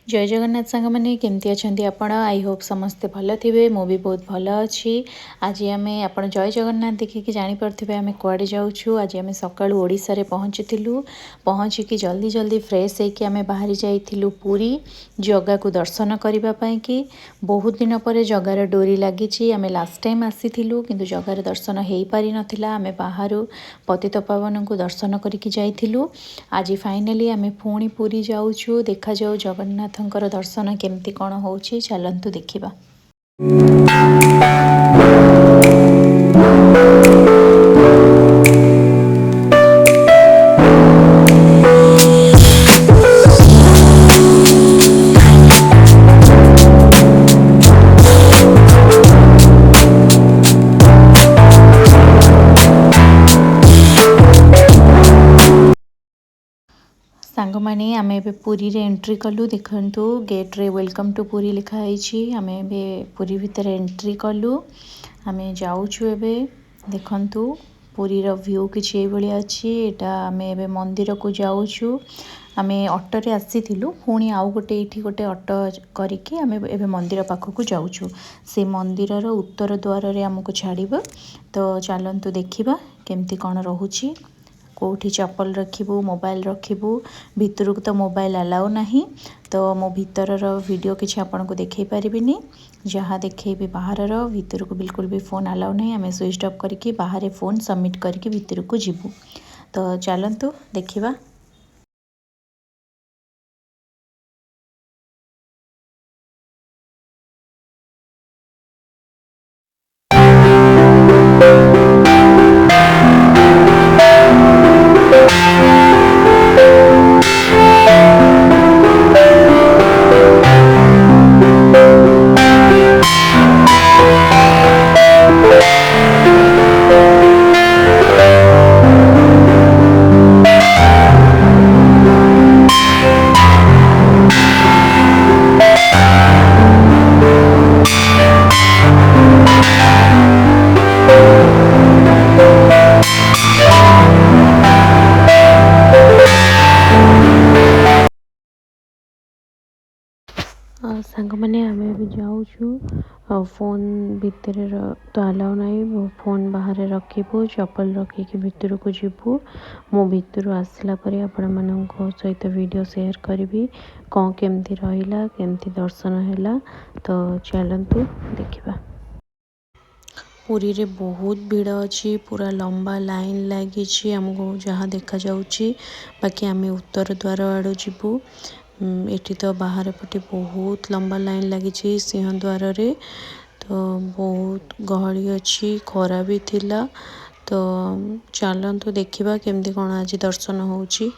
जय जगन्नाथ सांग मैंने केमती अच्छा आपण आई होप समस्ते भल थे भी बहुत भल अच्छी। आज आम आप जय जगन्नाथ देखिए जापे आम कड़े जाऊँ। आज आम सका ओडिशा रे पहुँचिकी जल्दी जल्दी फ्रेश होकर आम बाहरी जाइलु पुरी जगा को दर्शन करने कि बहुत दिन पर जगार डोरी लगी। आम लास्ट टाइम आसीलु किंतु जगार दर्शन हो पारि नथिला। आम बाहर पतित पावन को दर्शन करके जाइलु। आज फाइनाली आम पुणी पुरी जाऊँ। देखा जाऊ जगन्नाथ दर्शन केमती कौन होची चलतु देखिबा। सांग मैंने आम ए पुरी रे एंट्री कलु। देखु गेट्रे वेलकम टू पुरी लिखाई। आम ए पुरी भितर एंट्री कलु। आम जाऊँ देखु पुरी रो व्यू किसी अच्छी। यहाँ आम ए मंदिर को जाऊँ। आम ऑटो रे आसीलु पुणी आउ गोटे ये गोटे ऑटो करके आम ए मंदिर पाखक जाऊँ। से मंदिर रो उत्तर द्वार रे आमको छाड़। तो चलतु देखा केमती कौन रोची। कौटी चप्पल रखिबू मोबाइल रखिबू भितर को तो मोबाइल अलाउ नहीं। तो मो भीतर वीडियो किसी आपन को देखई पारिबिनी। जहाँ देखी बाहर भीतर को बिल्कुल भी फोन अलाउ नहीं। आम स्विच ऑफ करके बाहर फोन सबमिट करके भीतर को जीवु। तो चलतु देखिबा। सांग मैंने आम भी जाऊँ। फोन भितर तो अलाउ नहीं। फोन बाहर रखिबू चप्पल रखिकी भितर को जीवु। मो भितर आसला परे आपण मानक सहित वीडियो शेयर करी कौन केमती रहिला केमती दर्शन हैला। तो चलतु देखिबा। पुरी रे बहुत भीड़ अच्छी। पूरा लंबा लाइन लगी आमको जहाँ देखा जाऊँची। बाकी आम उत्तर द्वार आड़ जीवु। एठी तो बाहर पटे बहुत लंबा लाइन लगी सिंहद्वार रे। तो बहुत गहली अच्छी खरा भी थिला। तो चलतु देखिबा केमती कौन आज दर्शन होची।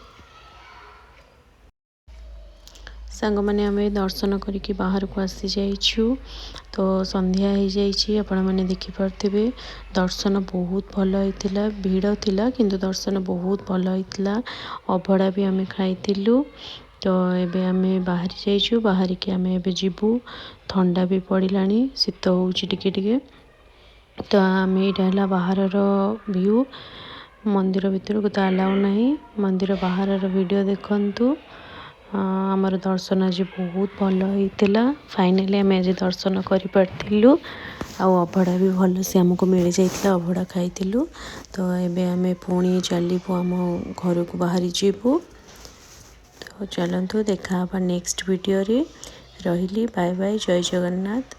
सांग मैंने आम दर्शन करके बाहर को आसी जाइछु। तो संध्या हो जाइए आपण मैंने देखिपे दर्शन बहुत भल होता। भीड़ थिला किंतु दर्शन बहुत भल होता। अभड़ा भी आम खाइलु। तो एबे आम बाहरी जाइछु। बाहर के आम एबे जीवु। ठंडा भी पड़िला शीत होउछि टिके टिके। तो आम यहाँ बाहर व्यू मंदिर भीतर को तो अलाउ नहीं। मंदिर बाहर वीडियो देखंतु। आमर दर्शन आज बहुत भल होता। फाइनाली आम आज दर्शन कर पारिलु। अभड़ा भी भल से आमको मिल जाता अभड़ा खाइलु। तो एबे आम पुणी चलू आम घर को बाहरी जीवु। तो चलतु देखा नेक्स्ट वीडियो रे। रही बाय बाय जय जगन्नाथ।